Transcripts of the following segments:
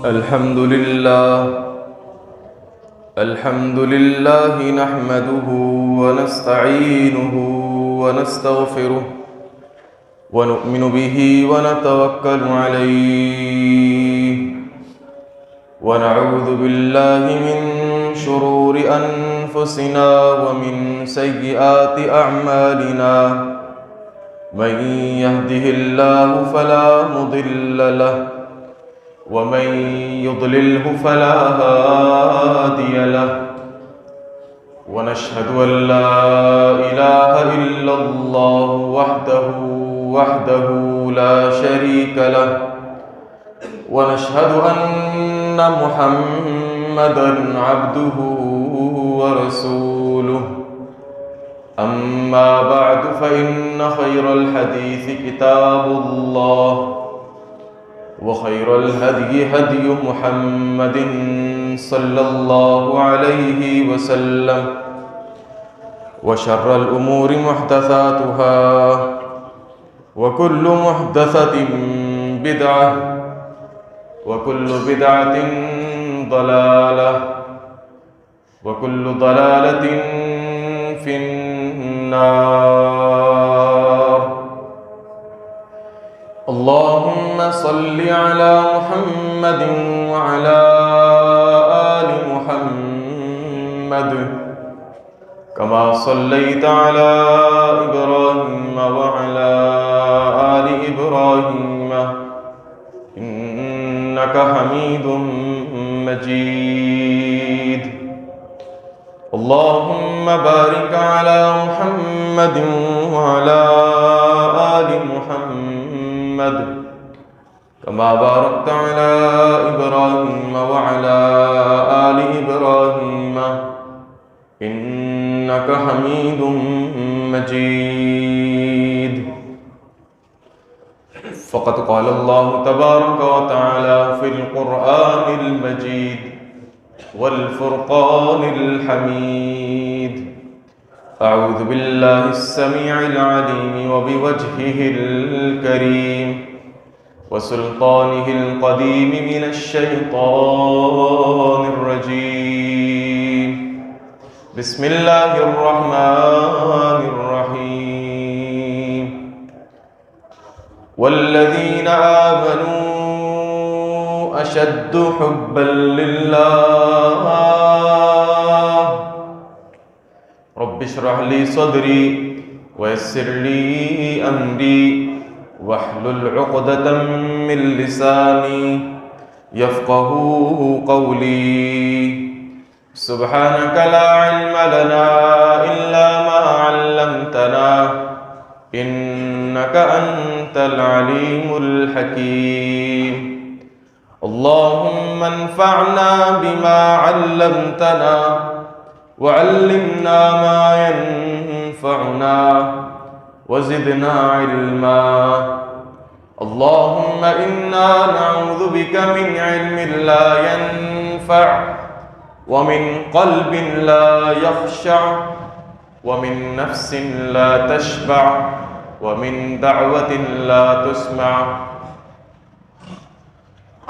الحمد لله نحمده ونستعينه ونستغفره ونؤمن به ونتوكل عليه ونعوذ بالله من شرور أنفسنا ومن سيئات أعمالنا من يهده الله فلا مضل له ومن يضلله فلا هادي له ونشهد أن لا إله إلا الله وحده لا شريك له ونشهد أن محمدًا عبده ورسوله أما بعد فإن خير الحديث كتاب الله وخير الهدي هدي محمد صلى الله عليه وسلم وشر الأمور محدثاتها وكل محدثة بدعة وكل بدعة ضلالة وكل ضلالة في النار. اللهم صل على محمد وعلى آل محمد كما صليت على إبراهيم وعلى آل إبراهيم إنك حميد مجيد. اللهم بارك على محمد وعلى آل محمد كما باركت على إبراهيم وعلى آل إبراهيم إنك حميد مجيد. فقد قال الله تبارك وتعالى في القرآن المجيد والفرقان الحميد: أعوذ بالله السميع العليم وبوجهه الكريم وسلطانه القديم من الشيطان الرجيم. بسم الله الرحمن الرحيم. والذين آمنوا أشد حبا لله رب اشرح لي صدري ويسر لي أمري واحلل عقدة من لساني يفقهوا قولي. سبحانك لا علم لنا إلا ما علمتنا إنك أنت العليم الحكيم. اللهم انفعنا بما علمتنا وعلمنا ما ينفعنا وزدنا علما. اللهم إنا نعوذ بك من علم لا ينفع ومن قلب لا يخشع ومن نفس لا تشبع ومن دعوة لا تسمع.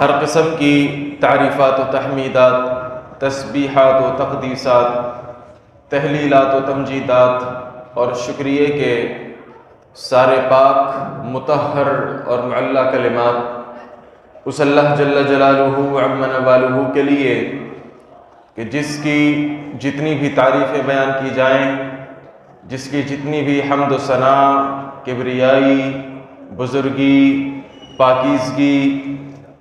ہر قسم کی تعریفات و تحمیدات، تسبیحات و تقدیسات، تہلیلات و تمجیدات اور شکریہ کے سارے پاک، مطہر اور معلی کلمات اس اللہ جل جلالہ عم نوالہ کے لیے کہ جس کی جتنی بھی تعریفیں بیان کی جائیں، جس کی جتنی بھی حمد و ثنا، کبریائی، بزرگی، پاکیزگی،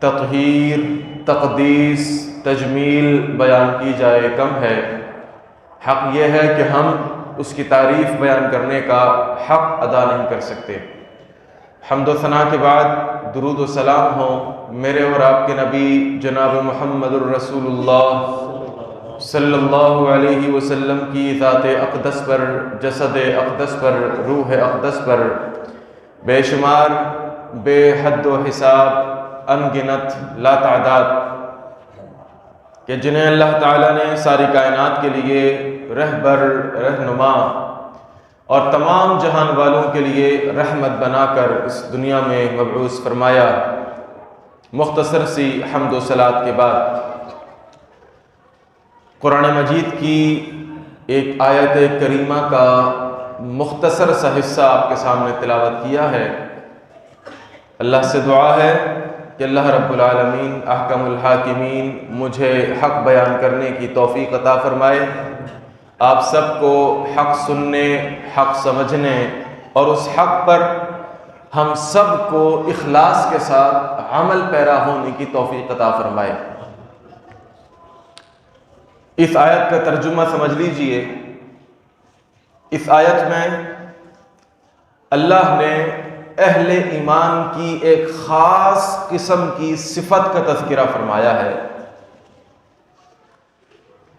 تطہیر، تقدیس، تجمیل بیان کی جائے کم ہے۔ حق یہ ہے کہ ہم اس کی تعریف بیان کرنے کا حق ادا نہیں کر سکتے۔ حمد و ثنا کے بعد درود و سلام ہوں میرے اور آپ کے نبی جناب محمد الرسول اللہ صلی اللہ علیہ وسلم کی ذات اقدس پر، جسد اقدس پر، روح اقدس پر، بے شمار، بے حد و حساب، انگنت، لا تعداد، کہ جنہیں اللہ تعالیٰ نے ساری کائنات کے لیے رہبر، رہنما اور تمام جہان والوں کے لیے رحمت بنا کر اس دنیا میں مبعوث فرمایا۔ مختصر سی حمد و صلات کے بعد قرآن مجید کی ایک آیت کریمہ کا مختصر سا حصہ آپ کے سامنے تلاوت کیا ہے۔ اللہ سے دعا ہے کہ اللہ رب العالمین احکم الحاکمین مجھے حق بیان کرنے کی توفیق عطا فرمائے، آپ سب کو حق سننے، حق سمجھنے اور اس حق پر ہم سب کو اخلاص کے ساتھ عمل پیرا ہونے کی توفیق عطا فرمائے۔ اس آیت کا ترجمہ سمجھ لیجئے۔ اس آیت میں اللہ نے اہل ایمان کی ایک خاص قسم کی صفت کا تذکرہ فرمایا ہے۔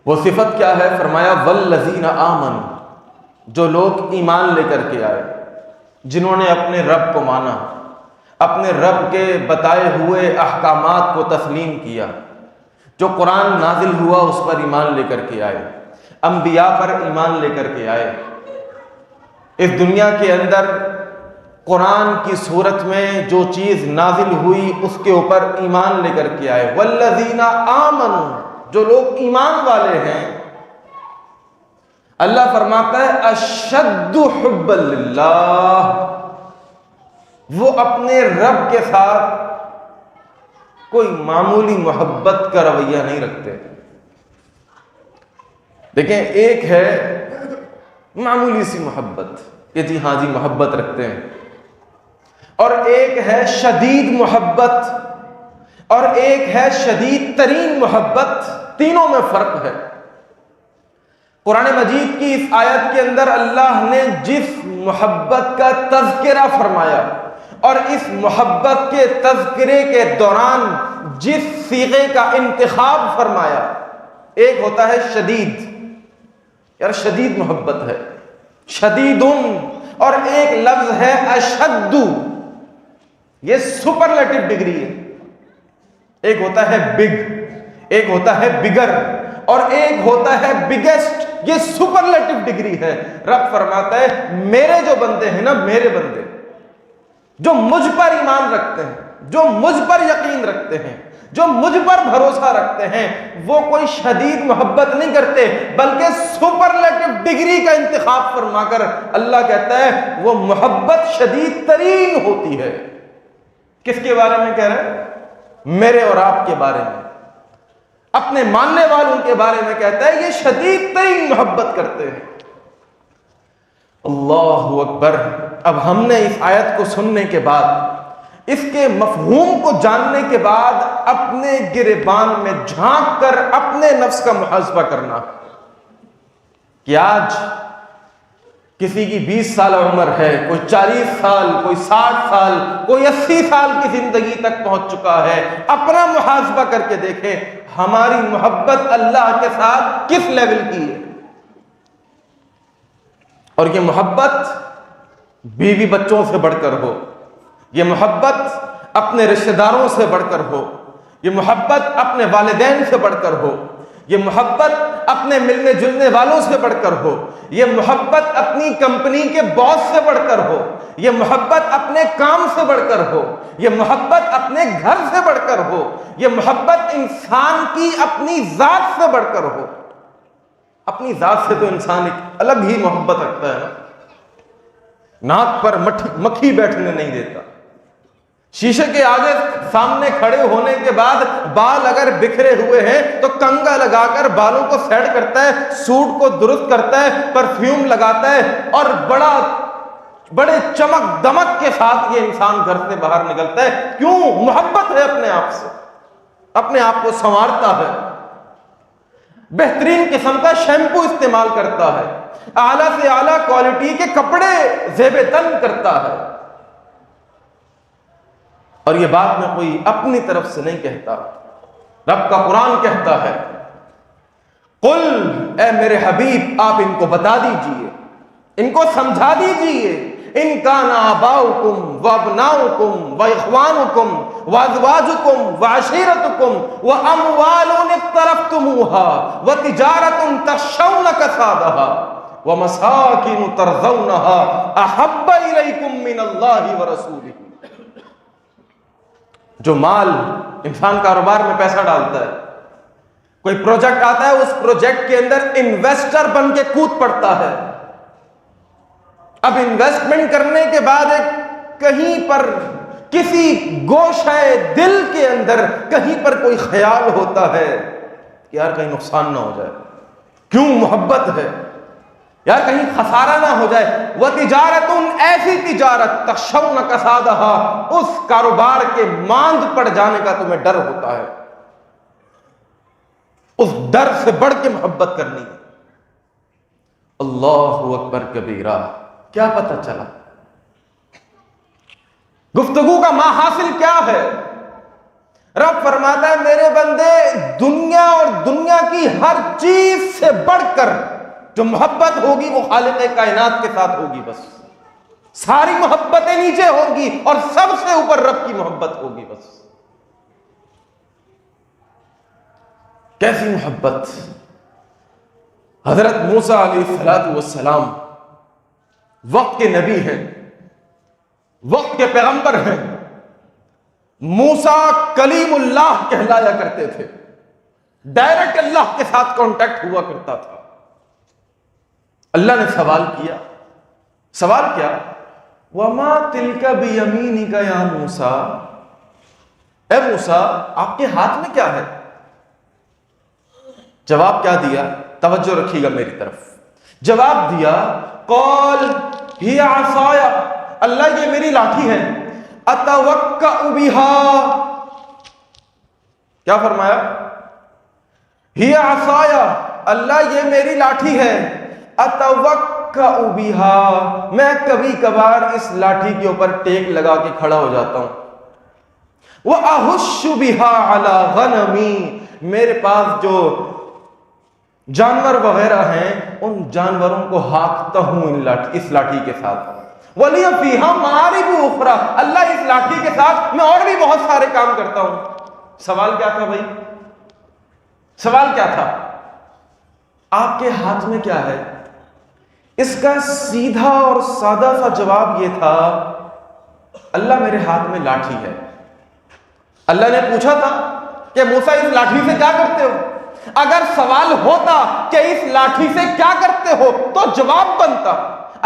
وہ صفت کیا ہے؟ فرمایا والذین آمنوا، جو لوگ ایمان لے کر کے آئے، جنہوں نے اپنے رب کو مانا، اپنے رب کے بتائے ہوئے احکامات کو تسلیم کیا، جو قرآن نازل ہوا اس پر ایمان لے کر کے آئے، انبیاء پر ایمان لے کر کے آئے، اس دنیا کے اندر قرآن کی صورت میں جو چیز نازل ہوئی اس کے اوپر ایمان لے کر کے آئے۔ والذین آمنوا، جو لوگ ایمان والے ہیں، اللہ فرماتا ہے اشد حبا للہ، وہ اپنے رب کے ساتھ کوئی معمولی محبت کا رویہ نہیں رکھتے۔ دیکھیں، ایک ہے معمولی سی محبت کہ جی ہاں جی محبت رکھتے ہیں، اور ایک ہے شدید محبت، اور ایک ہے شدید ترین محبت۔ تینوں میں فرق ہے۔ قرآن مجید کی اس آیت کے اندر اللہ نے جس محبت کا تذکرہ فرمایا اور اس محبت کے تذکرے کے دوران جس صیغے کا انتخاب فرمایا، ایک ہوتا ہے شدید، یار شدید محبت ہے، شدیدن، اور ایک لفظ ہے اشد، یہ سپرلیٹو ڈگری ہے۔ ایک ہوتا ہے بگ، ایک ہوتا ہے بگر، اور ایک ہوتا ہے بگیسٹ، یہ سپرلیٹو ڈگری ہے۔ رب فرماتا ہے میرے جو بندے ہیں نا، میرے بندے جو مجھ پر ایمان رکھتے ہیں، جو مجھ پر یقین رکھتے ہیں، جو مجھ پر بھروسہ رکھتے ہیں، وہ کوئی شدید محبت نہیں کرتے، بلکہ سپرلیٹو ڈگری کا انتخاب فرما کر اللہ کہتا ہے وہ محبت شدید ترین ہوتی ہے۔ کس کے بارے میں کہہ رہے ہیں؟ میرے اور آپ کے بارے میں، اپنے ماننے والوں کے بارے میں کہتا ہے یہ شدید ترین محبت کرتے ہیں۔ اللہ اکبر۔ اب ہم نے اس آیت کو سننے کے بعد، اس کے مفہوم کو جاننے کے بعد اپنے گریبان میں جھانک کر اپنے نفس کا محاسبہ کرنا کہ آج کسی کی 20 سال عمر ہے، کوئی 40 سال، کوئی 60 سال، کوئی 80 سال کی زندگی تک پہنچ چکا ہے۔ اپنا محاسبہ کر کے دیکھیں ہماری محبت اللہ کے ساتھ کس لیول کی ہے۔ اور یہ محبت بیوی بچوں سے بڑھ کر ہو، یہ محبت اپنے رشتہ داروں سے بڑھ کر ہو، یہ محبت اپنے والدین سے بڑھ کر ہو، یہ محبت اپنے ملنے جلنے والوں سے بڑھ کر ہو، یہ محبت اپنی کمپنی کے باس سے بڑھ کر ہو، یہ محبت اپنے کام سے بڑھ کر ہو، یہ محبت اپنے گھر سے بڑھ کر ہو، یہ محبت انسان کی اپنی ذات سے بڑھ کر ہو۔ اپنی ذات سے تو انسان ایک الگ ہی محبت رکھتا ہے، ناک پر مکھی بیٹھنے نہیں دیتا۔ شیشے کے آگے سامنے کھڑے ہونے کے بعد بال اگر بکھرے ہوئے ہیں تو کنگا لگا کر بالوں کو سیٹ کرتا ہے، سوٹ کو درست کرتا ہے، پرفیوم لگاتا ہے، اور بڑے چمک دمک کے ساتھ یہ انسان گھر سے باہر نکلتا ہے۔ کیوں؟ محبت ہے اپنے آپ سے، اپنے آپ کو سنوارتا ہے، بہترین قسم کا شیمپو استعمال کرتا ہے، اعلیٰ سے اعلیٰ کوالٹی کے کپڑے زیب تن کرتا ہے۔ اور یہ بات میں کوئی اپنی طرف سے نہیں کہتا، رب کا قرآن کہتا ہے قل، اے میرے حبیب آپ ان کو بتا دیجئے، ان کو سمجھا دیجئے، ان کان آباؤکم وابناؤکم واخوانکم وازواجکم وعشیرتکم واموال اقترفتموها وتجارۃ تخشون کسادها ومساکن ترضونها احب الیکم من اللہ ورسولہ۔ جو مال انسان کاروبار میں پیسہ ڈالتا ہے، کوئی پروجیکٹ آتا ہے، اس پروجیکٹ کے اندر انویسٹر بن کے کود پڑتا ہے. اب انویسٹمنٹ کرنے کے بعد ایک کہیں پر کسی گوشہ دل کے اندر کہیں پر کوئی خیال ہوتا ہے کہ یار کہیں نقصان نہ ہو جائے. کیوں؟ محبت ہے. یار کہیں خسارہ نہ ہو جائے. وَتِجَارَةٌ، ایسی تجارت تخشون کسادہا، اس کاروبار کے ماند پڑ جانے کا تمہیں ڈر ہوتا ہے. اس ڈر سے بڑھ کے محبت کرنی ہے. اللہ اکبر کبیرہ. کیا پتہ چلا؟ گفتگو کا ماحصل کیا ہے؟ رب فرماتا ہے میرے بندے، دنیا اور دنیا کی ہر چیز سے بڑھ کر جو محبت ہوگی وہ خالق کائنات کے ساتھ ہوگی. بس ساری محبتیں نیچے ہوں گی اور سب سے اوپر رب کی محبت ہوگی. بس کیسی محبت! حضرت موسیٰ علیہ السلام وقت کے نبی ہیں، وقت کے پیغمبر ہیں. موسیٰ کلیم اللہ کہلایا کرتے تھے، ڈائریکٹ اللہ کے ساتھ کانٹیکٹ ہوا کرتا تھا. اللہ نے سوال کیا. سوال کیا؟ وَمَا تِلْكَ بِيَمِينِكَ يَا موسیٰ، اے موسیٰ آپ کے ہاتھ میں کیا ہے؟ جواب کیا دیا؟ توجہ رکھیے گا میری طرف. جواب دیا قال ہی عصای، اللہ یہ میری لاٹھی ہے. اتوکأ بها، کیا فرمایا؟ ہی عصای، اللہ یہ میری لاٹھی ہے. اتوکأ بها، میں کبھی کبھار اس لاٹھی کے اوپر ٹیک لگا کے کھڑا ہو جاتا ہوں. وَأَهُشُّ بِهَا عَلَى غَنَمِي، میرے پاس جو جانور وغیرہ ہیں ان جانوروں کو ہانکتا ہوں اس لاٹھی کے ساتھ. وَلِيَ فِيهَا مَآرِبُ أُخْرَى، اللہ اس لاٹھی کے ساتھ میں اور بھی بہت سارے کام کرتا ہوں. سوال کیا تھا بھائی؟ سوال کیا تھا؟ آپ کے ہاتھ میں کیا ہے؟ اس کا سیدھا اور سادہ سا جواب یہ تھا اللہ میرے ہاتھ میں لاٹھی ہے. اللہ نے پوچھا تھا کہ موسیٰ اس لاٹھی سے کیا کرتے ہو؟ اگر سوال ہوتا کہ اس لاٹھی سے کیا کرتے ہو تو جواب بنتا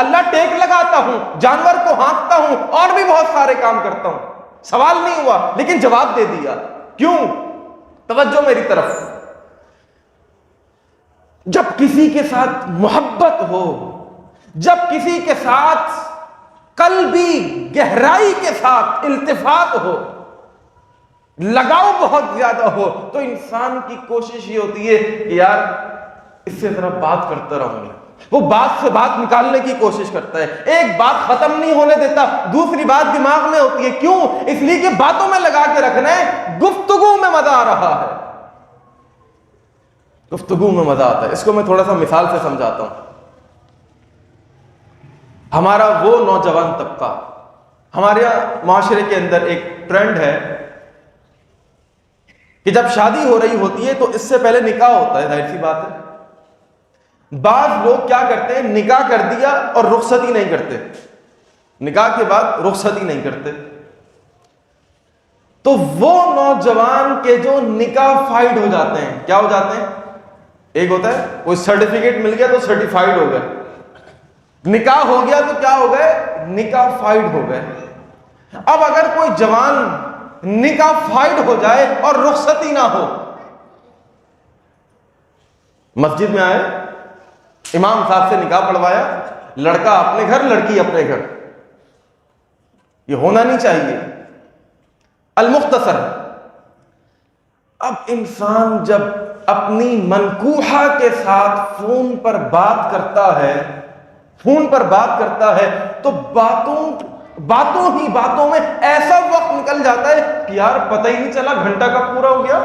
اللہ ٹیک لگاتا ہوں، جانور کو ہانکتا ہوں اور بھی بہت سارے کام کرتا ہوں. سوال نہیں ہوا لیکن جواب دے دیا. کیوں؟ توجہ میری طرف. جب کسی کے ساتھ محبت ہو، جب کسی کے ساتھ قلبی گہرائی کے ساتھ التفات ہو، لگاؤ بہت زیادہ ہو، تو انسان کی کوشش یہ ہوتی ہے کہ یار اس سے ذرا بات کرتا رہوں گا. وہ بات سے بات نکالنے کی کوشش کرتا ہے، ایک بات ختم نہیں ہونے دیتا، دوسری بات دماغ میں ہوتی ہے. کیوں؟ اس لیے کہ باتوں میں لگا کے رکھنا ہے، گفتگو میں مزہ آ رہا ہے. گفتگو میں مزہ آتا ہے. اس کو میں تھوڑا سا مثال سے سمجھاتا ہوں. ہمارا وہ نوجوان طبقہ، ہمارے معاشرے کے اندر ایک ٹرینڈ ہے کہ جب شادی ہو رہی ہوتی ہے تو اس سے پہلے نکاح ہوتا ہے. ظاہر سی بات ہے. بعض لوگ کیا کرتے ہیں، نکاح کر دیا اور رخصتی نہیں کرتے، نکاح کے بعد رخصتی نہیں کرتے. تو وہ نوجوان کے جو نکاح فائڈ ہو جاتے ہیں، کیا ہو جاتے ہیں؟ ایک ہوتا ہے کوئی سرٹیفکیٹ مل گیا تو سرٹیفائیڈ ہو گئے، نکاح ہو گیا تو کیا ہو گئے؟ نکاح فائڈ ہو گئے. اب اگر کوئی جوان نکاح فائڈ ہو جائے اور رخصتی نہ ہو، مسجد میں آئے، امام صاحب سے نکاح پڑھوایا، لڑکا اپنے گھر لڑکی اپنے گھر، یہ ہونا نہیں چاہیے. المختصر، اب انسان جب اپنی منکوحہ کے ساتھ فون پر بات کرتا ہے تو باتوں ہی باتوں میں ایسا وقت نکل جاتا ہے کہ یار پتہ ہی نہیں چلا گھنٹہ کب پورا ہو گیا،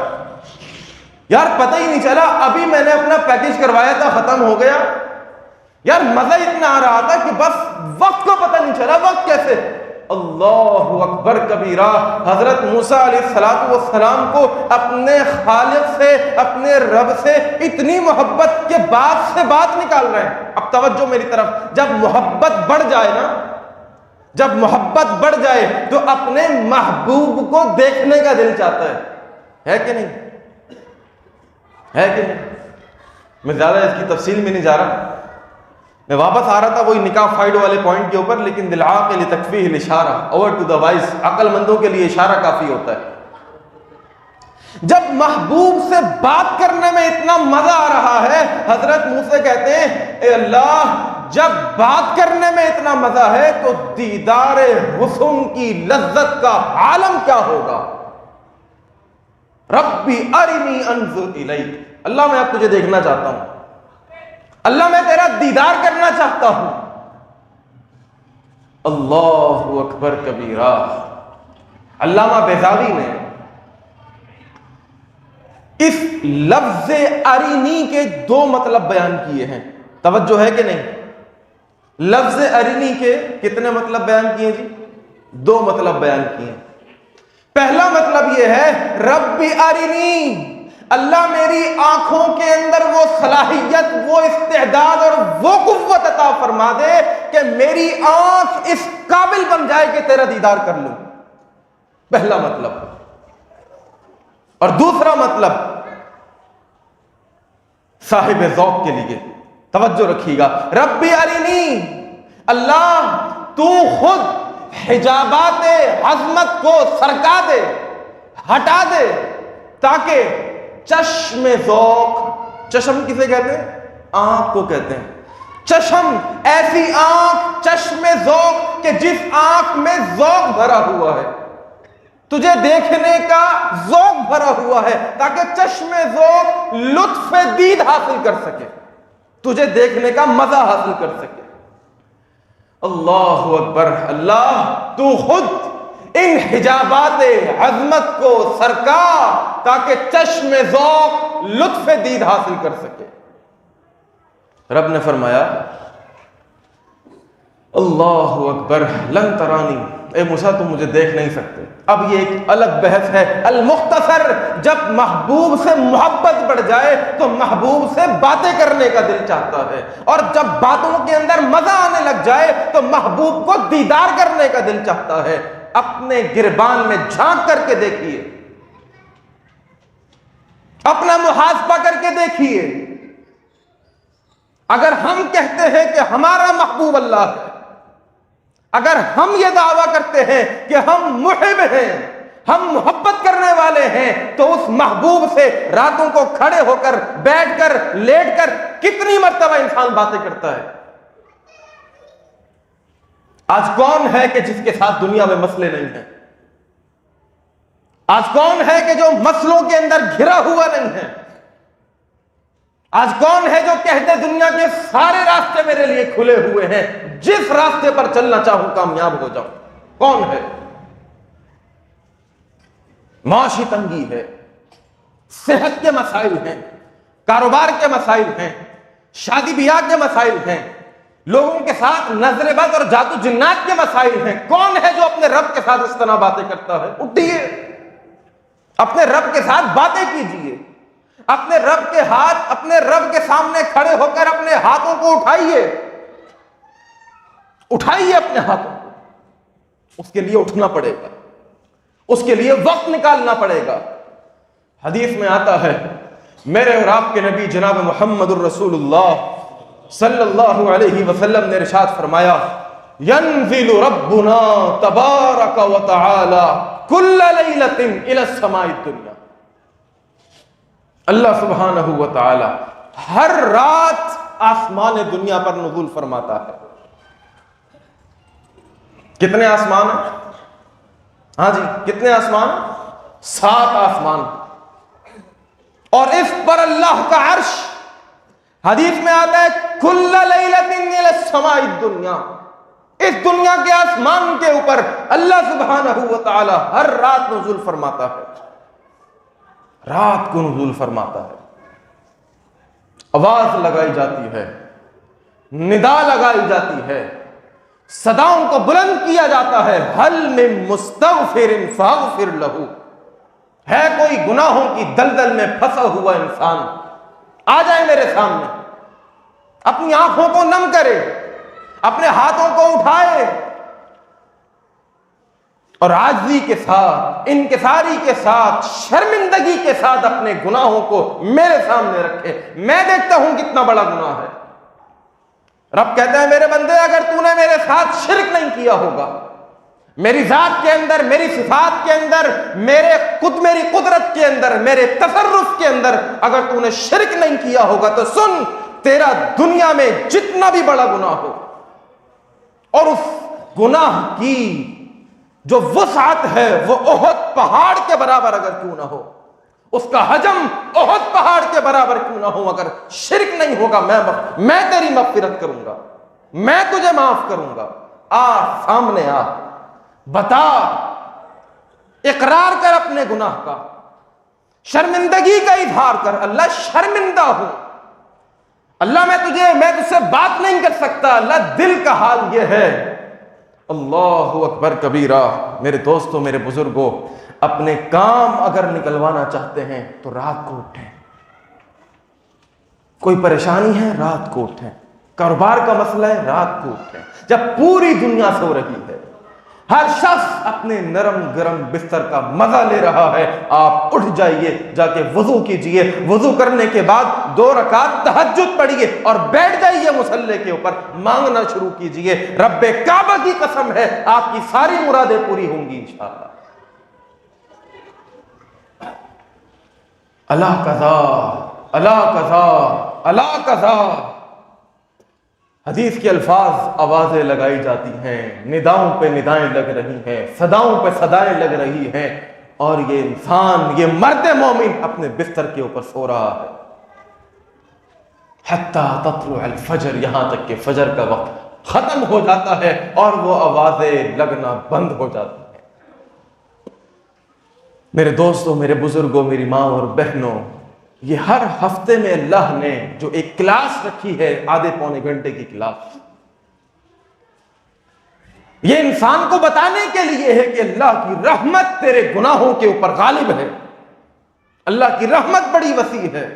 یار پتہ ہی نہیں چلا ابھی میں نے اپنا پیکج کروایا تھا ختم ہو گیا، یار مزہ اتنا آ رہا تھا کہ بس وقت کو پتہ نہیں چلا. وقت کیسے؟ اللہ اکبر کبیرہ. حضرت موسیٰ علیہ السلام کو اپنے خالق سے، اپنے رب سے اتنی محبت کہ بات سے بات نکال رہے ہیں. اب توجہ میری طرف. جب محبت بڑھ جائے نا، جب محبت بڑھ جائے تو اپنے محبوب کو دیکھنے کا دل چاہتا ہے کہ نہیں؟ ہے کہ نہیں؟ میں زیادہ اس کی تفصیل میں نہیں جا رہا، میں واپس آ رہا تھا وہی نکاح فائڈ والے پوائنٹ کے اوپر، لیکن للعاقل تکفیہ الاشارہ، اوور ٹو دا وائس، عقل مندوں کے لیے اشارہ کافی ہوتا ہے۔ جب محبوب سے بات کرنے میں اتنا مزہ آ رہا ہے، حضرت موسیٰ کہتے ہیں اے اللہ جب بات کرنے میں اتنا مزہ ہے تو دیدار حسن کی لذت کا عالم کیا ہوگا؟ ربی ارنی انظر الیک، اللہ میں اب تجھے دیکھنا چاہتا ہوں، اللہ میں تیرا دیدار کرنا چاہتا ہوں۔ اللہ اکبر کبیرہ۔ علامہ بیضاوی نے اس لفظ ارینی کے دو مطلب بیان کیے ہیں، توجہ ہے کہ نہیں؟ لفظ ارینی کے کتنے مطلب بیان کیے جی؟ دو مطلب بیان کیے۔ پہلا مطلب یہ ہے رب ارینی، اللہ میری آنکھوں کے اندر وہ صلاحیت، وہ استعداد اور وہ قوت عطا فرما دے کہ میری آنکھ اس قابل بن جائے کہ تیرا دیدار کر لوں، پہلا مطلب۔ اور دوسرا مطلب صاحب ذوق کے لیے، توجہ رکھیے گا، ربی ارینی، اللہ تو خود حجابات عظمت کو سرکا دے، ہٹا دے، تاکہ چشم ذوق، چشم کسے کہتے ہیں؟ آنکھ کو کہتے ہیں، چشم، ایسی آنکھ، چشم ذوق کہ جس آنکھ میں ذوق بھرا ہوا ہے، تجھے دیکھنے کا ذوق بھرا ہوا ہے، تاکہ چشم ذوق لطف دید حاصل کر سکے، تجھے دیکھنے کا مزہ حاصل کر سکے۔ اللہ اکبر، اللہ تو خود ان حجابات عظمت کو سرکا تاکہ چشم ذوق لطف دید حاصل کر سکے۔ رب نے فرمایا اللہ اکبر، لن ترانی، اے موسیٰ تم مجھے دیکھ نہیں سکتے۔ اب یہ ایک الگ بحث ہے۔ المختصر، جب محبوب سے محبت بڑھ جائے تو محبوب سے باتیں کرنے کا دل چاہتا ہے، اور جب باتوں کے اندر مزہ آنے لگ جائے تو محبوب کو دیدار کرنے کا دل چاہتا ہے۔ اپنے گربان میں جھانک کر کے دیکھیے، اپنا محاسبہ کر کے دیکھیے۔ اگر ہم کہتے ہیں کہ ہمارا محبوب اللہ ہے، اگر ہم یہ دعویٰ کرتے ہیں کہ ہم محب ہیں، ہم محبت کرنے والے ہیں، تو اس محبوب سے راتوں کو کھڑے ہو کر، بیٹھ کر، لیٹ کر کتنی مرتبہ انسان باتیں کرتا ہے۔ آج کون ہے کہ جس کے ساتھ دنیا میں مسئلے نہیں ہیں؟ آج کون ہے کہ جو مسئلوں کے اندر گھرا ہوا نہیں ہے؟ آج کون ہے جو کہتے دنیا کے سارے راستے میرے لیے کھلے ہوئے ہیں، جس راستے پر چلنا چاہوں کامیاب ہو جاؤں؟ کون ہے؟ معاشی تنگی ہے، صحت کے مسائل ہیں، کاروبار کے مسائل ہیں، شادی بیاہ کے مسائل ہیں، لوگوں کے ساتھ نظر بد اور جادو جنات کے مسائل ہیں۔ کون ہے جو اپنے رب کے ساتھ اس طرح باتیں کرتا ہے؟ اٹھیے، اپنے رب کے ساتھ باتیں کیجئے، اپنے رب کے ہاتھ، اپنے رب کے سامنے کھڑے ہو کر اپنے ہاتھوں کو اٹھائیے، اٹھائیے اپنے ہاتھوں کو۔ اس کے لیے اٹھنا پڑے گا، اس کے لیے وقت نکالنا پڑے گا۔ حدیث میں آتا ہے، میرے اور آپ کے نبی جناب محمد الرسول اللہ صلی اللہ علیہ وسلم نے ارشاد فرمایا، ينزل ربنا تبارک و تعالی کل لیلۃ الی السماء الدنیا۔ اللہ سبحانہ و تعالی ہر رات آسمان دنیا پر نزول فرماتا ہے۔ کتنے آسمان ہیں؟ ہاں جی، کتنے آسمان؟ 7 آسمان، اور اس پر اللہ کا عرش، حدیث میں آتا ہے کل لیلۃ الی السماء الدنیا، اس دنیا کے آسمان کے اوپر اللہ سبحانہ و تعالی ہر رات نزول فرماتا ہے، رات کو نزول فرماتا ہے۔ آواز لگائی جاتی ہے، ندا لگائی جاتی ہے، صداؤں کو بلند کیا جاتا ہے، حل من مستغفر فاغفر لہ، ہے کوئی گناہوں کی دلدل میں پھنسا ہوا انسان، آ جائے میرے سامنے، اپنی آنکھوں کو نم کرے، اپنے ہاتھوں کو اٹھائے، اور عاجزی کے ساتھ، انکساری کے ساتھ، شرمندگی کے ساتھ اپنے گناہوں کو میرے سامنے رکھے، میں دیکھتا ہوں کتنا بڑا گناہ ہے۔ رب کہتا ہے میرے بندے اگر تو نے میرے ساتھ شرک نہیں کیا ہوگا، میری ذات کے اندر، میری صفات کے اندر، میری قدرت کے اندر، میرے تصرف کے اندر اگر تو نے شرک نہیں کیا ہوگا تو سن، تیرا دنیا میں جتنا بھی بڑا گناہ ہو اور اس گناہ کی جو وسعت ہے وہ احد پہاڑ کے برابر اگر کیوں نہ ہو، اس کا حجم احد پہاڑ کے برابر کیوں نہ ہو، اگر شرک نہیں ہوگا میں تیری مغفرت کروں گا، میں تجھے معاف کروں گا۔ سامنے آ، بتا، اقرار کر اپنے گناہ کا، شرمندگی کا اظہار کر، اللہ شرمندہ ہوں، اللہ میں تجھ سے بات نہیں کر سکتا، اللہ دل کا حال یہ ہے۔ اللہ اکبر کبیرہ۔ میرے دوستوں، میرے بزرگوں، اپنے کام اگر نکلوانا چاہتے ہیں تو رات کو اٹھیں، کوئی پریشانی ہے رات کو اٹھیں، کاروبار کا مسئلہ ہے رات کو اٹھیں، جب پوری دنیا سو رہی ہے، ہر شخص اپنے نرم گرم بستر کا مزہ لے رہا ہے، آپ اٹھ جائیے، جا کے وضو کیجئے، وضو کرنے کے بعد 2 رکعت تہجد پڑھیے اور بیٹھ جائیے مصلی کے اوپر، مانگنا شروع کیجئے۔ رب کعبہ کی قسم ہے آپ کی ساری مرادیں پوری ہوں گی انشاءاللہ۔ اللہ قضا، اللہ قضا، اللہ قضا۔ حدیث کے الفاظ، آوازیں لگائی جاتی ہیں، نداؤں پہ ندائیں لگ رہی ہیں، صداؤں پہ صدائیں لگ رہی ہیں، اور یہ انسان، یہ مرد مومن اپنے بستر کے اوپر سو رہا ہے، حتی تطلع الفجر، یہاں تک کہ فجر کا وقت ختم ہو جاتا ہے اور وہ آوازیں لگنا بند ہو جاتی ہیں۔ میرے دوستوں، میرے بزرگوں، میری ماں اور بہنوں، یہ ہر ہفتے میں اللہ نے جو ایک کلاس رکھی ہے، آدھے پونے گھنٹے کی کلاس، یہ انسان کو بتانے کے لیے ہے کہ اللہ کی رحمت تیرے گناہوں کے اوپر غالب ہے، اللہ کی رحمت بڑی وسیع ہے،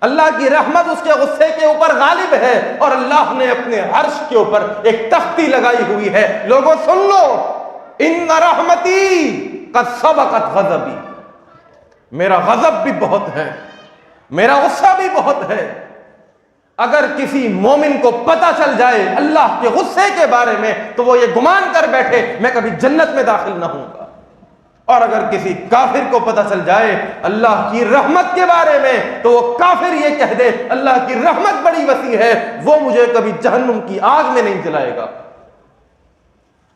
اللہ کی رحمت اس کے غصے کے اوپر غالب ہے، اور اللہ نے اپنے عرش کے اوپر ایک تختی لگائی ہوئی ہے۔ لوگوں سن لو، ان رحمتی قد سبقت غضبی، میرا غضب بھی بہت ہے، میرا غصہ بھی بہت ہے۔ اگر کسی مومن کو پتہ چل جائے اللہ کے غصے کے بارے میں تو وہ یہ گمان کر بیٹھے میں کبھی جنت میں داخل نہ ہوں گا، اور اگر کسی کافر کو پتہ چل جائے اللہ کی رحمت کے بارے میں تو وہ کافر یہ کہہ دے اللہ کی رحمت بڑی وسیع ہے، وہ مجھے کبھی جہنم کی آگ میں نہیں جلائے گا۔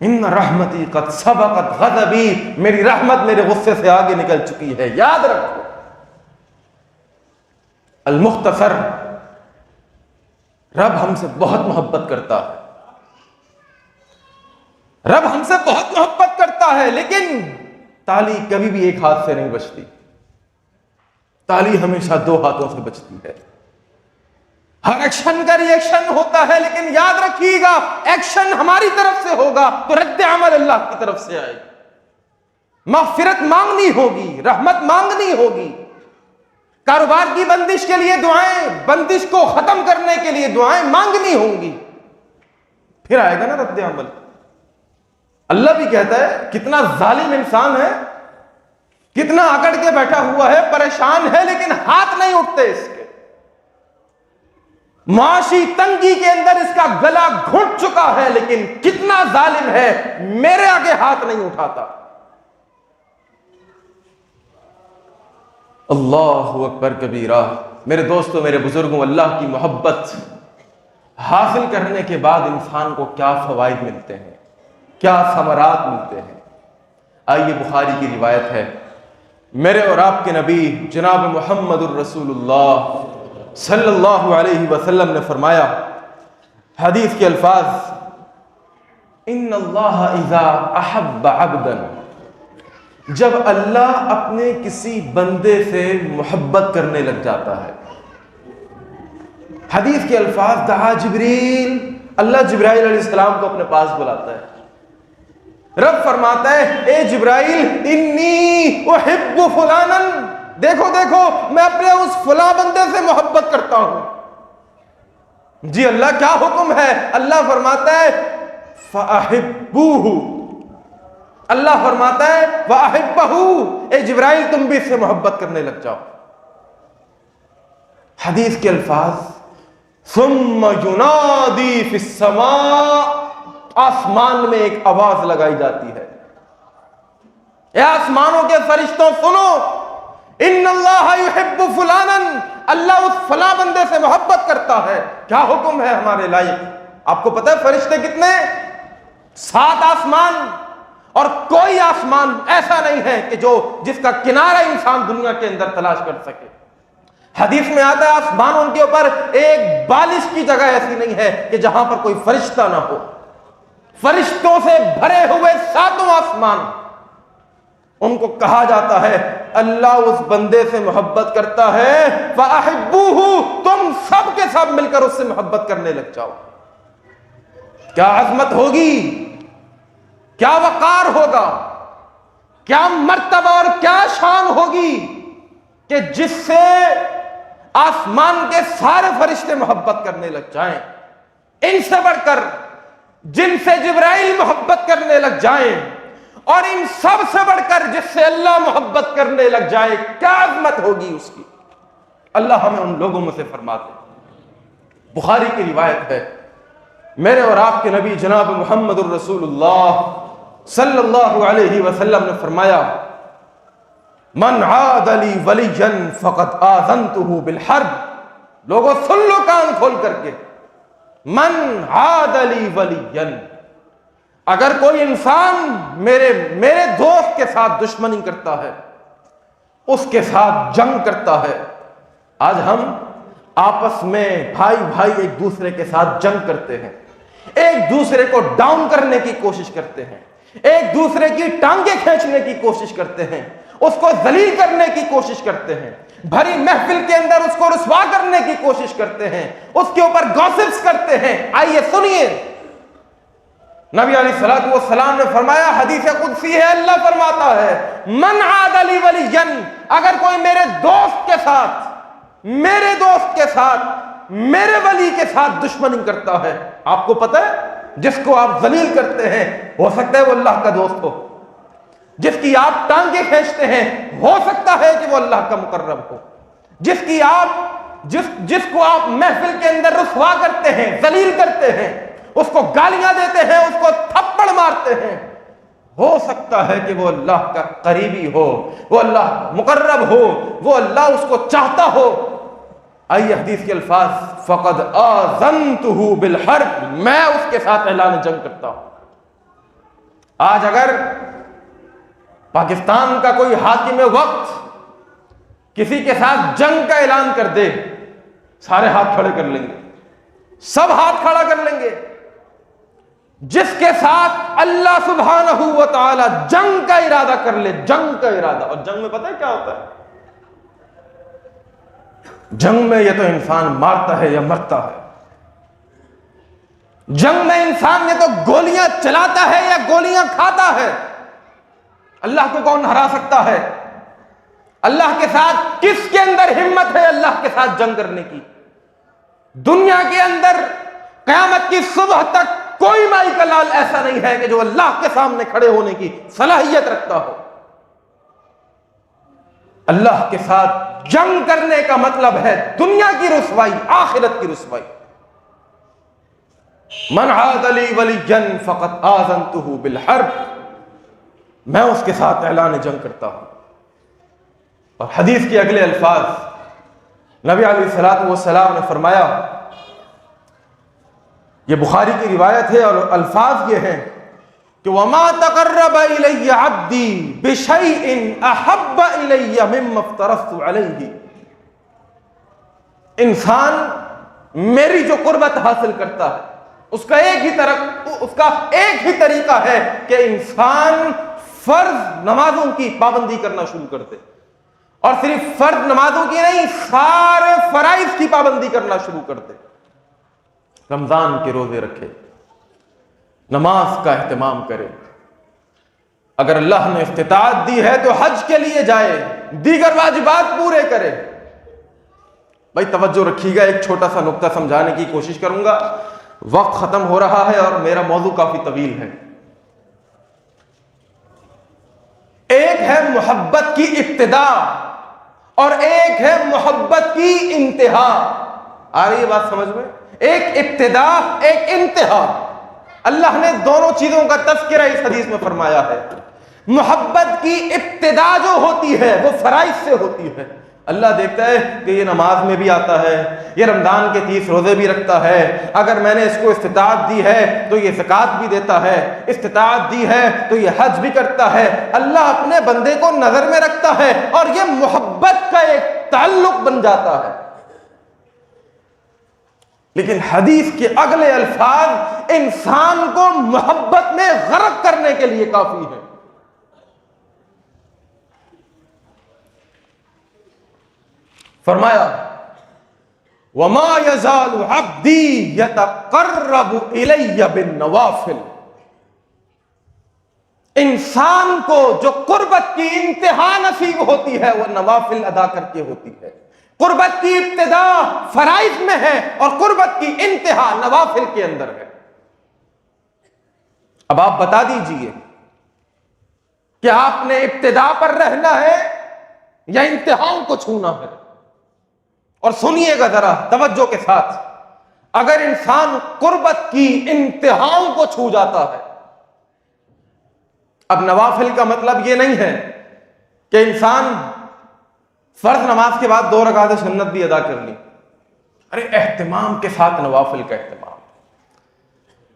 ان رحمتی قد سبقت غضبی، میری رحمت میرے غصے سے آگے نکل چکی ہے۔ یاد رکھو، المختصر، رب ہم سے بہت محبت کرتا ہے، رب ہم سے بہت محبت کرتا ہے، لیکن تالی کبھی بھی ایک ہاتھ سے نہیں بچتی، تالی ہمیشہ 2 ہاتھوں سے بچتی ہے۔ ہر ایکشن کا ری ایکشن ہوتا ہے، لیکن یاد رکھیے گا ایکشن ہماری طرف سے ہوگا تو رد عمل اللہ کی طرف سے آئے گی۔ مغفرت مانگنی ہوگی، رحمت مانگنی ہوگی، کاروبار کی بندش کے لیے دعائیں، بندش کو ختم کرنے کے لیے دعائیں مانگنی ہوں گی، پھر آئے گا نا رد عمل۔ اللہ بھی کہتا ہے کتنا ظالم انسان ہے، کتنا اکڑ کے بیٹھا ہوا ہے، پریشان ہے، لیکن ہاتھ نہیں اٹھتے اس کے، معاشی تنگی کے اندر اس کا گلا گھٹ چکا ہے، لیکن کتنا ظالم ہے، میرے آگے ہاتھ نہیں اٹھاتا۔ اللہ اکبر کبیرہ۔ میرے دوستوں، میرے بزرگوں، اللہ کی محبت حاصل کرنے کے بعد انسان کو کیا فوائد ملتے ہیں، کیا ثمرات ملتے ہیں۔ آئیے، بخاری کی روایت ہے، میرے اور آپ کے نبی جناب محمد الرسول اللہ صلی اللہ علیہ وسلم نے فرمایا، حدیث کے الفاظ، ان اللہ اذا احب عبدا، جب اللہ اپنے کسی بندے سے محبت کرنے لگ جاتا ہے، حدیث کے الفاظ، دعا جبریل، اللہ جبرائیل علیہ السلام کو اپنے پاس بلاتا ہے، رب فرماتا ہے اے جبرائیل انی احب فلانا، دیکھو دیکھو میں اپنے اس فلاں بندے سے محبت کرتا ہوں۔ جی اللہ کیا حکم ہے؟ اللہ فرماتا ہے فاحبوہ، اللہ فرماتا ہے وَأَحِبَّهُ، اے جبرائیل تم بھی اس سے محبت کرنے لگ جاؤ۔ حدیث کے الفاظ ثُمَّ يُنَادِي فِي السَّمَاءِ، آسمان میں ایک آواز لگائی جاتی ہے، اے آسمانوں کے فرشتوں سنو، ان اللہ یحب فلانا، اللہ اس فلاں بندے سے محبت کرتا ہے۔ کیا حکم ہے ہمارے لائق؟ آپ کو پتہ ہے فرشتے کتنے؟ 7 آسمان، اور کوئی آسمان ایسا نہیں ہے کہ جس کا کنارہ انسان دنیا کے اندر تلاش کر سکے۔ حدیث میں آتا ہے آسمانوں کے اوپر ایک بالش کی جگہ ایسی نہیں ہے کہ جہاں پر کوئی فرشتہ نہ ہو۔ فرشتوں سے بھرے ہوئے 7 آسمان، ان کو کہا جاتا ہے اللہ اس بندے سے محبت کرتا ہے فَأَحِبُّوهُ، تم سب کے سب مل کر اس سے محبت کرنے لگ جاؤ۔ کیا عظمت ہوگی، کیا وقار ہوگا، کیا مرتبہ اور کیا شان ہوگی کہ جس سے آسمان کے سارے فرشتے محبت کرنے لگ جائیں، ان سے بڑھ کر جن سے جبرائیل محبت کرنے لگ جائیں، اور ان سب سے بڑھ کر جس سے اللہ محبت کرنے لگ جائے، کیا عظمت ہوگی اس کی۔ اللہ ہمیں ان لوگوں میں سے فرماتے۔ بخاری کی روایت ہے، میرے اور آپ کے نبی جناب محمد الرسول اللہ صلی اللہ علیہ وسلم نے فرمایا من عاد لی ولیا فقد آذنتہ بالحرب۔ لوگوں سن لو کان کھول کر کے، من عاد لی ولیا، اگر کوئی انسان میرے دوست کے ساتھ دشمنی کرتا ہے، اس کے ساتھ جنگ کرتا ہے۔ آج ہم آپس میں بھائی ایک دوسرے کے ساتھ جنگ کرتے ہیں، ایک دوسرے کو ڈاؤن کرنے کی کوشش کرتے ہیں، ایک دوسرے کی ٹانگیں کھینچنے کی کوشش کرتے ہیں، اس کو ذلیل کرنے کی کوشش کرتے ہیں، بھری محفل کے اندر اس کو رسوا کرنے کی کوشش کرتے ہیں، اس کے اوپر گوسپس کرتے ہیں۔ آئیے سنیے، نبی علیہ الصلوۃ والسلام نے فرمایا، حدیث قدسی ہے، اللہ فرماتا ہے من عاد لی ولیا، اگر کوئی میرے دوست کے ساتھ میرے ولی کے ساتھ دشمنی کرتا ہے۔ آپ کو پتہ ہے جس کو آپ ذلیل کرتے ہیں ہو سکتا ہے وہ اللہ کا دوست ہو، جس کی آپ ٹانگیں کھینچتے ہیں ہو سکتا ہے کہ وہ اللہ کا مقرب ہو، جس کو آپ محفل کے اندر رسوا کرتے ہیں، ذلیل کرتے ہیں، اس کو گالیاں دیتے ہیں، اس کو تھپڑ مارتے ہیں، ہو سکتا ہے کہ وہ اللہ کا قریبی ہو، وہ اللہ مقرب ہو، وہ اللہ اس کو چاہتا ہو۔ آئیے حدیث کے الفاظ فقد آذنتہ بالحرب، میں اس کے ساتھ اعلان جنگ کرتا ہوں۔ آج اگر پاکستان کا کوئی حاکم وقت کسی کے ساتھ جنگ کا اعلان کر دے، سارے ہاتھ کھڑے کر لیں گے، سب ہاتھ کھڑا کر لیں گے۔ جس کے ساتھ اللہ سبحانہ و تعالی جنگ کا ارادہ کر لے، جنگ کا ارادہ، اور جنگ میں پتہ ہے کیا ہوتا ہے؟ جنگ میں یہ تو انسان مارتا ہے یا مرتا ہے، جنگ میں انسان یہ تو گولیاں چلاتا ہے یا گولیاں کھاتا ہے۔ اللہ کو کون ہرا سکتا ہے؟ اللہ کے ساتھ کس کے اندر ہمت ہے اللہ کے ساتھ جنگ کرنے کی؟ دنیا کے اندر قیامت کی صبح تک کوئی مائی کا لال ایسا نہیں ہے کہ جو اللہ کے سامنے کھڑے ہونے کی صلاحیت رکھتا ہو۔ اللہ کے ساتھ جنگ کرنے کا مطلب ہے دنیا کی رسوائی، آخرت کی رسوائی۔ من عاد لی ولیا فقد آذنتہ بالحرب، میں اس کے ساتھ اعلان جنگ کرتا ہوں۔ اور حدیث کے اگلے الفاظ نبی علیہ الصلوۃ والسلام نے فرمایا، یہ بخاری کی روایت ہے اور الفاظ یہ ہیں کہ وَمَا تَقَرَّبَ إِلَيَّ عَبْدِي بِشَيْءٍ أَحَبَّ إِلَيَّ مِمَّا افْتَرَضْتُ عَلَيْهِ۔ انسان میری جو قربت حاصل کرتا ہے اس کا ایک ہی طریقہ ہے کہ انسان فرض نمازوں کی پابندی کرنا شروع کر دے، اور صرف فرض نمازوں کی نہیں، سارے فرائض کی پابندی کرنا شروع کر دے۔ رمضان کے روزے رکھے، نماز کا اہتمام کرے، اگر اللہ نے استطاعت دی ہے تو حج کے لیے جائے، دیگر واجبات پورے کرے۔ بھائی توجہ رکھیے گا، ایک چھوٹا سا نقطہ سمجھانے کی کوشش کروں گا، وقت ختم ہو رہا ہے اور میرا موضوع کافی طویل ہے۔ ایک ہے محبت کی ابتدا اور ایک ہے محبت کی انتہا. آ رہی ہے بات سمجھ میں؟ ایک ابتدا ایک انتہا. اللہ نے دونوں چیزوں کا تذکرہ اس حدیث میں فرمایا ہے. محبت کی ابتدا جو ہوتی ہے وہ فرائض سے ہوتی ہے. اللہ دیکھتا ہے کہ یہ نماز میں بھی آتا ہے, یہ رمضان کے 30 روزے بھی رکھتا ہے, اگر میں نے اس کو استطاعت دی ہے تو یہ زکوٰۃ بھی دیتا ہے, استطاعت دی ہے تو یہ حج بھی کرتا ہے. اللہ اپنے بندے کو نظر میں رکھتا ہے اور یہ محبت کا ایک تعلق بن جاتا ہے. لیکن حدیث کے اگلے الفاظ انسان کو محبت میں غرق کرنے کے لیے کافی ہے. فرمایا وَمَا يَزَالُ عَبْدِي يَتَقَرَّبُ إِلَيَّ بِالنَّوَافِلِ. انسان کو جو قربت کی انتہا نصیب ہوتی ہے وہ نوافل ادا کر کے ہوتی ہے. قربت کی ابتدا فرائض میں ہے اور قربت کی انتہا نوافل کے اندر ہے. اب آپ بتا دیجئے کہ آپ نے ابتدا پر رہنا ہے یا انتہاؤں کو چھونا ہے. اور سنیے گا ذرا توجہ کے ساتھ, اگر انسان قربت کی انتہاؤں کو چھو جاتا ہے, اب نوافل کا مطلب یہ نہیں ہے کہ انسان فرض نماز کے بعد 2 رکعت سنت بھی ادا کر لی. ارے اہتمام کے ساتھ نوافل کا اہتمام.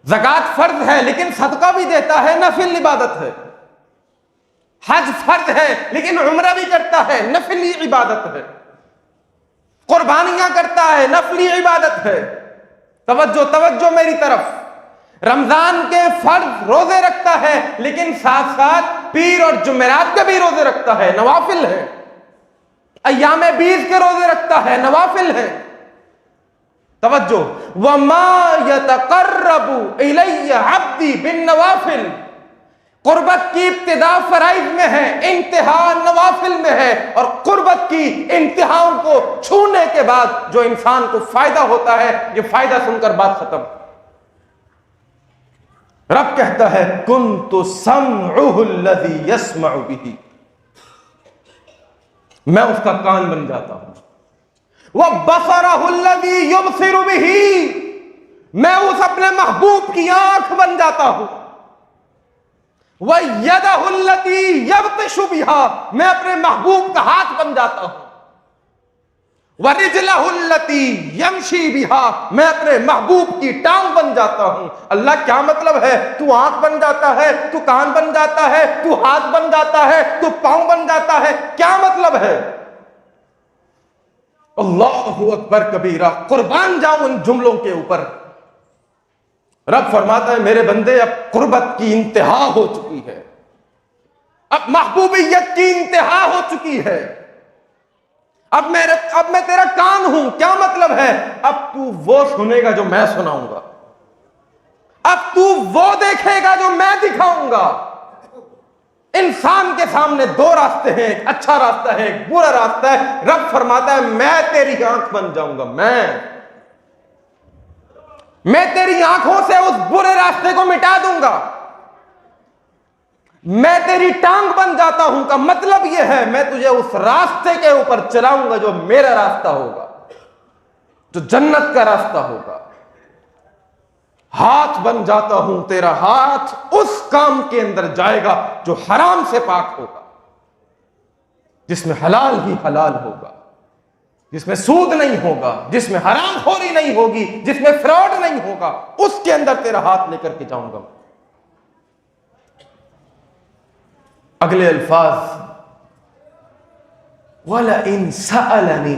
زکوٰۃ فرض ہے لیکن صدقہ بھی دیتا ہے, نفل عبادت ہے. حج فرض ہے لیکن عمرہ بھی کرتا ہے, نفلی عبادت ہے. قربانیاں کرتا ہے, نفلی عبادت ہے. توجہ میری طرف. رمضان کے فرض روزے رکھتا ہے لیکن ساتھ ساتھ پیر اور جمعرات کے بھی روزے رکھتا ہے, نوافل ہے. ایام 20 کے روزے رکھتا ہے, نوافل ہے. توجہ. وَمَا يَتَقَرَّبُ إِلَيَّ عَبْدِي بِالنَّوَافِلِ. قربت کی ابتدا فرائض میں ہے, انتہا نوافل میں ہے, اور قربت کی انتہاؤں کو چھونے کے بعد جو انسان کو فائدہ ہوتا ہے, یہ فائدہ سن کر بات ختم. رب کہتا ہے كُنْتُ سَمْعُهُ الَّذِي يَسْمَعُ بِهِ. میں اس کا کان بن جاتا ہوں. وَبَصَرَهُ الَّذِي يُبْصِرُ بِهِ. میں اس اپنے محبوب کی آنکھ بن جاتا ہوں. وَيَدَهُ الَّتِي يَبْطِشُ بِهَا. میں اپنے محبوب کا ہاتھ بن جاتا ہوں. وَرِجْلَهُ الَّتِي يَمْشِي بِهَا. میں اپنے محبوب کی ٹانگ بن جاتا ہوں. اللہ کیا مطلب ہے؟ تو آنکھ بن جاتا ہے, تو کان بن جاتا ہے, تو ہاتھ بن جاتا ہے, تو پاؤں بن جاتا ہے. کیا مطلب ہے؟ اللہ اکبر کبیرہ. قربان جاؤں ان جملوں کے اوپر. رب فرماتا ہے میرے بندے اب قربت کی انتہا ہو چکی ہے, اب محبوبیت کی انتہا ہو چکی ہے. اب میں تیرا کان ہوں. کیا مطلب ہے؟ اب تو وہ سنے گا جو میں سناؤں گا, اب تو وہ دیکھے گا جو میں دکھاؤں گا. انسان کے سامنے 2 راستے ہیں, ایک اچھا راستہ ہے, ایک برا راستہ ہے. رب فرماتا ہے میں تیری آنکھ بن جاؤں گا. میں تیری آنکھوں سے اس برے راستے کو مٹا دوں گا. میں تیری ٹانگ بن جاتا ہوں کا مطلب یہ ہے میں تجھے اس راستے کے اوپر چلاؤں گا جو میرا راستہ ہوگا, جو جنت کا راستہ ہوگا. ہاتھ بن جاتا ہوں, تیرا ہاتھ اس کام کے اندر جائے گا جو حرام سے پاک ہوگا, جس میں حلال ہی حلال ہوگا, جس میں سود نہیں ہوگا, جس میں حرام خوری نہیں ہوگی, جس میں فراڈ نہیں ہوگا. اس کے اندر تیرا ہاتھ لے کر کے جاؤں گا. اگلے الفاظ وَلَئِن سَأَلَنِي.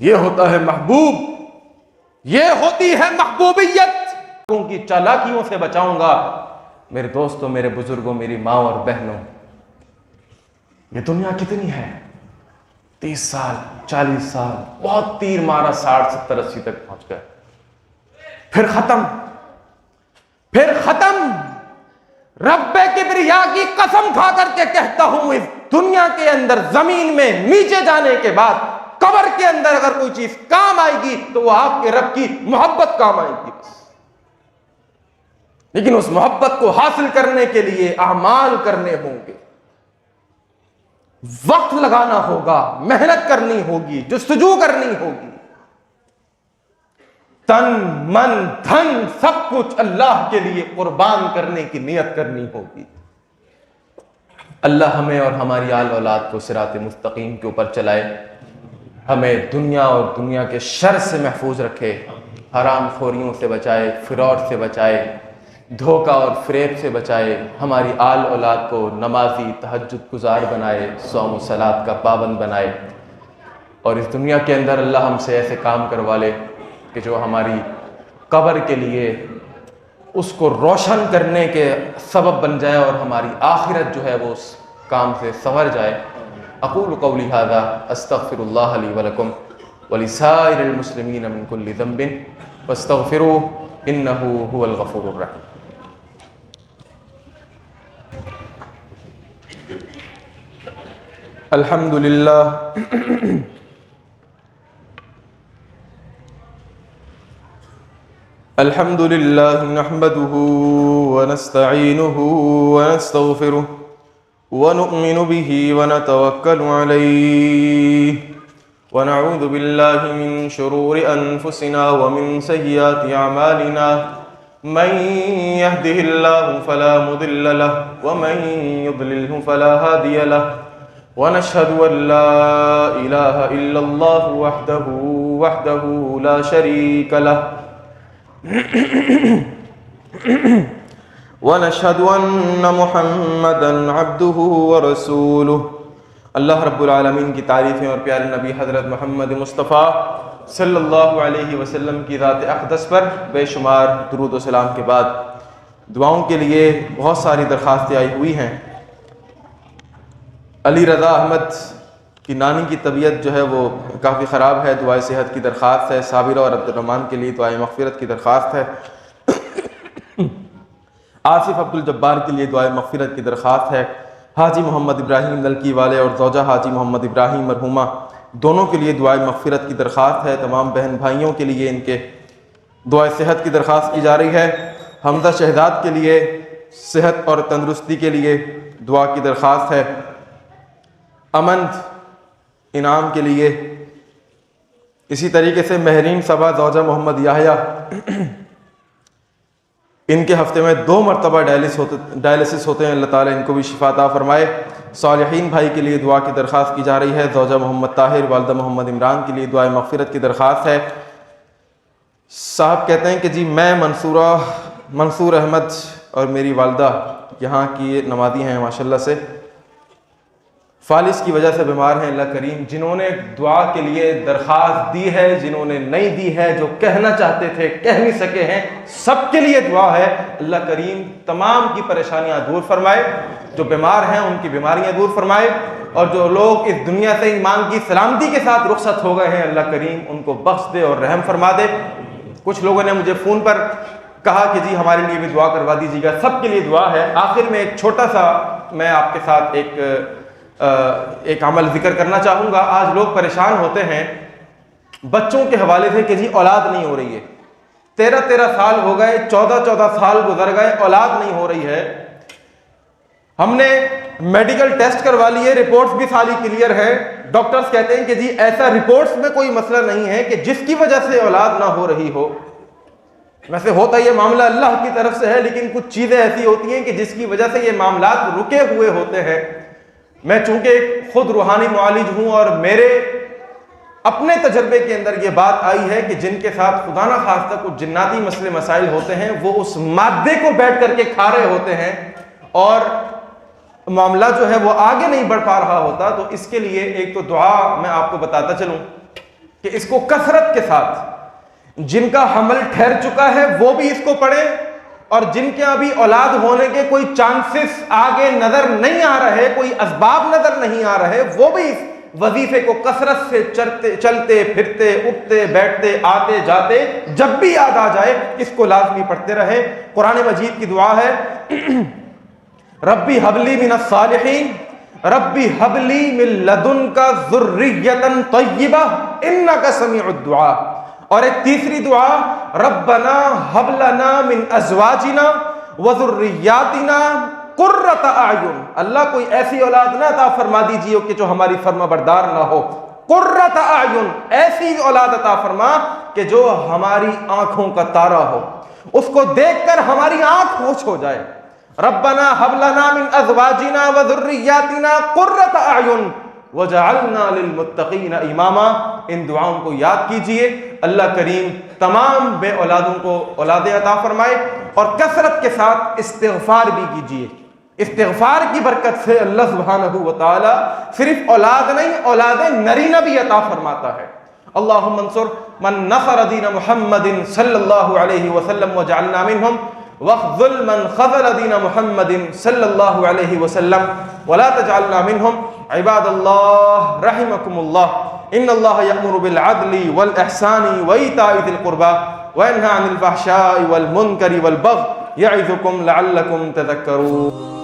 یہ ہوتا ہے محبوب, یہ ہوتی ہے محبوبیت. کی چالاکیوں سے بچاؤں گا. میرے دوستوں, میرے بزرگوں, میری ماں اور بہنوں, یہ دنیا کتنی ہے؟ 30 سال 40 سال, بہت تیر مارا, 60 70 80 تک پہنچ گئے, پھر ختم. رب کبریا کی قسم کھا کر کے کہتا ہوں اس دنیا کے اندر زمین میں نیچے جانے کے بعد قبر کے اندر اگر کوئی چیز کام آئے گی تو وہ آپ کے رب کی محبت کام آئے گی. بس لیکن اس محبت کو حاصل کرنے کے لیے اعمال کرنے ہوں گے، وقت لگانا ہوگا، محنت کرنی ہوگی، جستجو کرنی ہوگی، تن من دھن سب کچھ اللہ کے لیے قربان کرنے کی نیت کرنی ہوگی۔ اللہ ہمیں اور ہماری آل اولاد کو صراط مستقیم کے اوپر چلائے، ہمیں دنیا اور دنیا کے شر سے محفوظ رکھے، حرام خوریوں سے بچائے، فراڈ سے بچائے، دھوکہ اور فریب سے بچائے، ہماری آل اولاد کو نمازی تہجد گزار بنائے، صوم و صلات کا پابند بنائے، اور اس دنیا کے اندر اللہ ہم سے ایسے کام کروا لے کہ جو ہماری قبر کے لیے اس کو روشن کرنے کے سبب بن جائے اور ہماری آخرت جو ہے وہ اس کام سے سنور جائے۔ اقول قولی ھذا استغفر اللہ لی ولکم ولسائر المسلمین من کل ذنب فاستغفروہ انہ هو الغفور الرحیم۔ الحمد للہ الحمد للہ نحمده ونستعینه ونستغفره ونؤمن به ونتوکل علیہ ونعوذ باللہ من شرور انفسنا ومن سیئات اعمالنا من يهده الله فلا مضل له ومن يضلله فلا هادي له ونشهد أن لا إله إلا الله وحده لا شريك له ونشهد أن محمدا عبده ورسوله۔ اللہ رب العالمین کی تعریفیں اور پیارے نبی حضرت محمد مصطفیٰ صلی اللہ علیہ وسلم کی ذات اقدس پر بے شمار درود و سلام کے بعد دعاؤں کے لیے بہت ساری درخواستیں آئی ہوئی ہیں۔ علی رضا احمد کی نانی کی طبیعت جو ہے وہ کافی خراب ہے، دعائے صحت کی درخواست ہے۔ صابرہ اور عبد الرحمن کے لیے دعائے مغفرت کی درخواست ہے۔ آصف عبد الجبار کے لیے دعائے مغفرت کی درخواست ہے۔ حاجی محمد ابراہیم نلکی والے اور زوجہ حاجی محمد ابراہیم مرحومہ دونوں کے لیے دعائے مغفرت کی درخواست ہے۔ تمام بہن بھائیوں کے لیے ان کے دعائے صحت کی درخواست کی جا رہی ہے۔ حمزہ شہزاد کے لیے صحت اور تندرستی کے لیے دعا کی درخواست ہے۔ امن انعام کے لیے، اسی طریقے سے مہرین صبا زوجہ محمد یحییٰ، ان کے ہفتے میں 2 مرتبہ ڈائلسس ہوتے ہیں، اللہ تعالیٰ ان کو بھی شفا عطا فرمائے۔ صالحین بھائی کے لیے دعا کی درخواست کی جا رہی ہے۔ زوجہ محمد طاہر، والدہ محمد عمران کے لیے دعائے مغفرت کی درخواست ہے۔ صاحب کہتے ہیں کہ جی میں منصور احمد اور میری والدہ یہاں کی نمازی ہیں ماشاءاللہ سے، فالس کی وجہ سے بیمار ہیں۔ اللہ کریم جنہوں نے دعا کے لیے درخواست دی ہے، جنہوں نے نہیں دی ہے، جو کہنا چاہتے تھے کہہ نہیں سکے ہیں، سب کے لیے دعا ہے اللہ کریم تمام کی پریشانیاں دور فرمائے، جو بیمار ہیں ان کی بیماریاں دور فرمائے، اور جو لوگ اس دنیا سے ایمان کی سلامتی کے ساتھ رخصت ہو گئے ہیں اللہ کریم ان کو بخش دے اور رحم فرما دے۔ کچھ لوگوں نے مجھے فون پر کہا کہ جی ہمارے لیے بھی دعا کروا دیجیے گا، سب کے لیے دعا ہے۔ آخر میں ایک چھوٹا سا میں آپ کے ساتھ ایک عمل ذکر کرنا چاہوں گا۔ آج لوگ پریشان ہوتے ہیں بچوں کے حوالے سے کہ جی اولاد نہیں ہو رہی ہے، 13 سال ہو گئے، 14 سال گزر گئے، اولاد نہیں ہو رہی ہے۔ ہم نے میڈیکل ٹیسٹ کروا لیے، رپورٹس بھی ساری کلیئر ہے، ڈاکٹرز کہتے ہیں کہ جی ایسا رپورٹس میں کوئی مسئلہ نہیں ہے کہ جس کی وجہ سے اولاد نہ ہو رہی ہو۔ ویسے ہوتا یہ معاملہ اللہ کی طرف سے ہے، لیکن کچھ چیزیں ایسی ہوتی ہیں کہ جس کی وجہ سے یہ معاملات رکے ہوئے ہوتے ہیں۔ میں چونکہ خود روحانی معالج ہوں اور میرے اپنے تجربے کے اندر یہ بات آئی ہے کہ جن کے ساتھ خدا نہ خواستہ کچھ جناتی مسئلے مسائل ہوتے ہیں وہ اس مادے کو بیٹھ کر کے کھا رہے ہوتے ہیں اور معاملہ جو ہے وہ آگے نہیں بڑھ پا رہا ہوتا۔ تو اس کے لیے ایک تو دعا میں آپ کو بتاتا چلوں کہ اس کو کثرت کے ساتھ جن کا حمل ٹھہر چکا ہے وہ بھی اس کو پڑھیں، اور جن کے ابھی اولاد ہونے کے کوئی چانسز آگے نظر نہیں آ رہے، کوئی اسباب نظر نہیں آ رہے، وہ بھی اس وظیفے کو کثرت سے چلتے پھرتے اٹھتے بیٹھتے آتے جاتے جب بھی یاد آ جائے اس کو لازمی پڑھتے رہے۔ قرآن مجید کی دعا ہے ربی حبلی من الصالحین ربی حبلی من لدنک ذریۃ طیبہ انک سمیع الدعاء۔ اور ایک تیسری دعا ربنا حب لنا من ازواجنا وذریاتنا قرۃ اعین، اللہ کوئی ایسی اولاد نہ عطا فرما دیجیے کہ جو ہماری فرما بردار نہ ہو، قرۃ اعین، ایسی اولاد عطا فرما کہ جو ہماری آنکھوں کا تارا ہو، اس کو دیکھ کر ہماری آنکھ خوش ہو جائے۔ ربنا ھب لنا من ازواجنا وذریاتنا قرۃ اعین وجعلنا للمتقین اماما۔ ان دعاؤں کو یاد کیجئے، اللہ کریم تمام بے اولادوں کو اولاد عطا فرمائے، اور کثرت کے ساتھ استغفار بھی کیجئے۔ استغفار کی برکت سے اللہ سبحانہ و تعالی صرف اولاد نہیں، اولاد نرینہ بھی عطا فرماتا ہے۔ اللہم انصر من نصر دین محمد صلی اللہ علیہ وسلم وجعلنا منہم، واخذل من خذل دین محمد صلی اللہ علیہ وسلم ولا تجعلنا منہم۔ عباد اللہ رحمکم اللہ، ان اللہ یأمر بالعدل والاحسان وایتاء ذی القربى وینہی عن الفحشاء والمنکر والبغی یعظکم لعلکم تذکرون۔